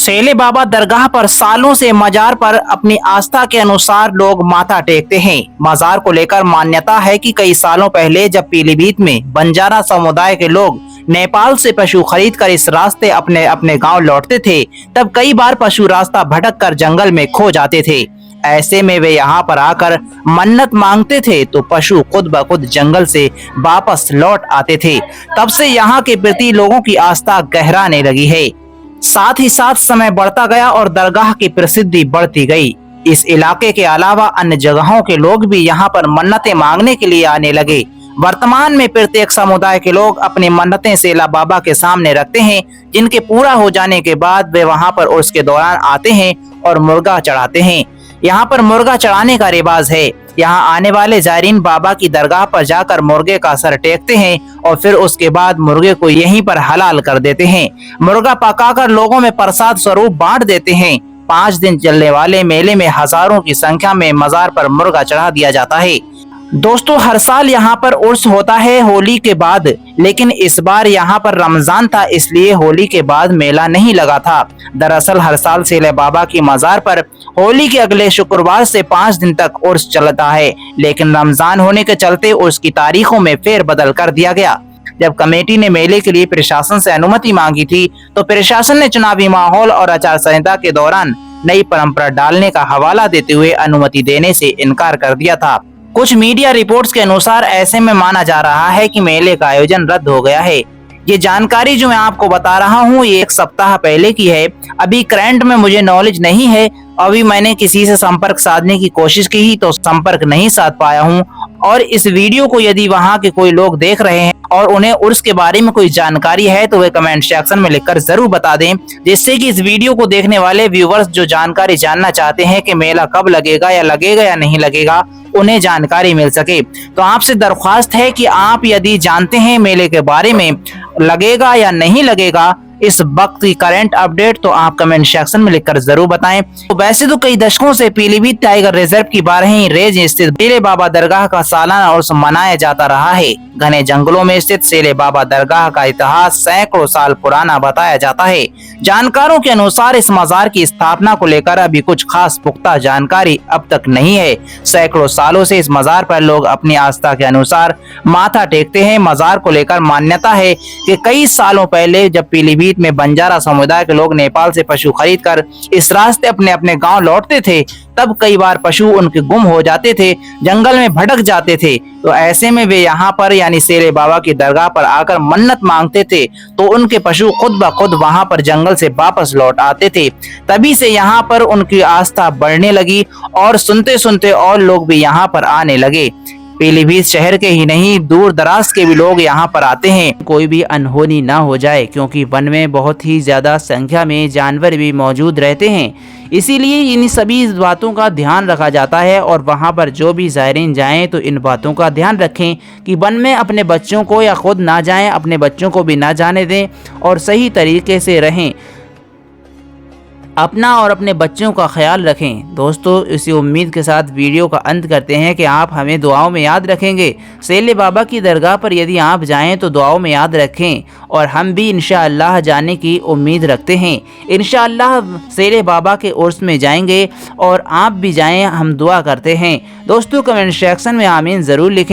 सेले बाबा दरगाह पर सालों से मजार पर अपनी आस्था के अनुसार लोग माथा टेकते हैं। मजार को लेकर मान्यता है कि कई सालों पहले जब पीलीभीत में बंजारा समुदाय के लोग नेपाल से पशु खरीद कर इस रास्ते अपने अपने गांव लौटते थे, तब कई बार पशु रास्ता भटक कर जंगल में खो जाते थे। ऐसे में वे यहाँ पर आकर मन्नत मांगते थे तो पशु खुद ब खुद जंगल से वापस लौट आते थे। तब से यहाँ के प्रति लोगों की आस्था गहराने लगी है। साथ ही साथ समय बढ़ता गया और दरगाह की प्रसिद्धि बढ़ती गई। इस इलाके के अलावा अन्य जगहों के लोग भी यहाँ पर मन्नतें मांगने के लिए आने लगे। वर्तमान में प्रत्येक समुदाय के लोग अपनी मन्नतें सेला बाबा के सामने रखते हैं, जिनके पूरा हो जाने के बाद वे वहाँ पर उर्स के दौरान आते हैं और मुर्गा चढ़ाते हैं। यहाँ पर मुर्गा चढ़ाने का रिवाज है। यहाँ आने वाले जायरीन बाबा की दरगाह पर जाकर मुर्गे का सर टेकते हैं और फिर उसके बाद मुर्गे को यहीं पर हलाल कर देते हैं। मुर्गा पकाकर लोगों में प्रसाद स्वरूप बांट देते हैं। 5 दिन चलने वाले मेले में हजारों की संख्या में मजार पर मुर्गा चढ़ा दिया जाता है। दोस्तों, हर साल यहाँ पर उर्स होता है होली के बाद, लेकिन इस बार यहाँ पर रमजान था, इसलिए होली के बाद मेला नहीं लगा था। दरअसल हर साल सेले बाबा की मजार पर होली के अगले शुक्रवार से 5 दिन तक उर्स चलता है, लेकिन रमजान होने के चलते उर्स की तारीखों में फेरबदल कर दिया गया। जब कमेटी ने मेले के लिए प्रशासन से अनुमति मांगी थी तो प्रशासन ने चुनावी माहौल और आचार संहिता के दौरान नई परंपरा डालने का हवाला देते हुए अनुमति देने से इनकार कर दिया था। कुछ मीडिया रिपोर्ट्स के अनुसार ऐसे में माना जा रहा है कि मेले का आयोजन रद्द हो गया है। ये जानकारी जो मैं आपको बता रहा हूँ ये 1 सप्ताह पहले की है। अभी करंट में मुझे नॉलेज नहीं है। अभी मैंने किसी से संपर्क साधने की कोशिश की तो संपर्क नहीं साध पाया हूँ। और इस वीडियो को यदि वहाँ के कोई लोग देख रहे हैं और उन्हें उर्स के बारे में कोई जानकारी है तो वे कमेंट सेक्शन में लिखकर जरूर बता दें, जिससे कि इस वीडियो को देखने वाले व्यूवर्स जो जानकारी जानना चाहते हैं कि मेला कब लगेगा या नहीं लगेगा, उन्हें जानकारी मिल सके। तो आपसे दरख्वास्त है कि आप यदि जानते हैं मेले के बारे में लगेगा या नहीं लगेगा इस वक्त की करंट अपडेट, तो आप कमेंट सेक्शन में लिखकर जरूर बताएं। तो वैसे तो कई दशकों से पीलीभीत टाइगर रिजर्व की 12वीं रेंज स्थित सेले बाबा दरगाह का सालाना उर्स मनाया जाता रहा है। घने जंगलों में स्थित सेले बाबा दरगाह का इतिहास सैकड़ों साल पुराना बताया जाता है। जानकारों के अनुसार इस मजार की स्थापना को लेकर अभी कुछ खास पुख्ता जानकारी अब तक नहीं है। सैकड़ों सालों से इस मजार पर लोग अपनी आस्था के अनुसार माथा टेकते हैं। मजार को लेकर मान्यता है कि कई सालों पहले जब पीलीभीत में बंजारा समुदाय के लोग नेपाल से पशु खरीद कर इस रास्ते अपने अपने गांव लौटते थे, तब कई बार पशु उनके गुम हो जाते थे, जंगल में भटक जाते थे। तो ऐसे में वे यहाँ पर यानी सेले बाबा की दरगाह पर आकर मन्नत मांगते थे तो उनके पशु खुद ब खुद वहाँ पर जंगल से वापस लौट आते थे। तभी से यहाँ पर उनकी आस्था बढ़ने लगी और सुनते सुनते और लोग भी यहाँ पर आने लगे। पीलीभीत शहर के ही नहीं दूर दराज के भी लोग यहाँ पर आते हैं। कोई भी अनहोनी ना हो जाए, क्योंकि वन में बहुत ही ज़्यादा संख्या में जानवर भी मौजूद रहते हैं, इसीलिए इन सभी बातों का ध्यान रखा जाता है। और वहाँ पर जो भी ज़ायरीन जाएं तो इन बातों का ध्यान रखें कि वन में अपने बच्चों को या खुद ना जाएं, अपने बच्चों को भी ना जाने दें और सही तरीके से रहें। अपना और अपने बच्चों का ख्याल रखें। दोस्तों, इसी उम्मीद के साथ वीडियो का अंत करते हैं कि आप हमें दुआओं में याद रखेंगे। सेले बाबा की दरगाह पर यदि आप जाएं तो दुआओं में याद रखें और हम भी इंशाअल्लाह जाने की उम्मीद रखते हैं। इंशाअल्लाह सेले बाबा के उर्स में जाएंगे और आप भी जाएं, हम दुआ करते हैं। दोस्तों, कमेंट सेक्शन में आमीन ज़रूर लिखें।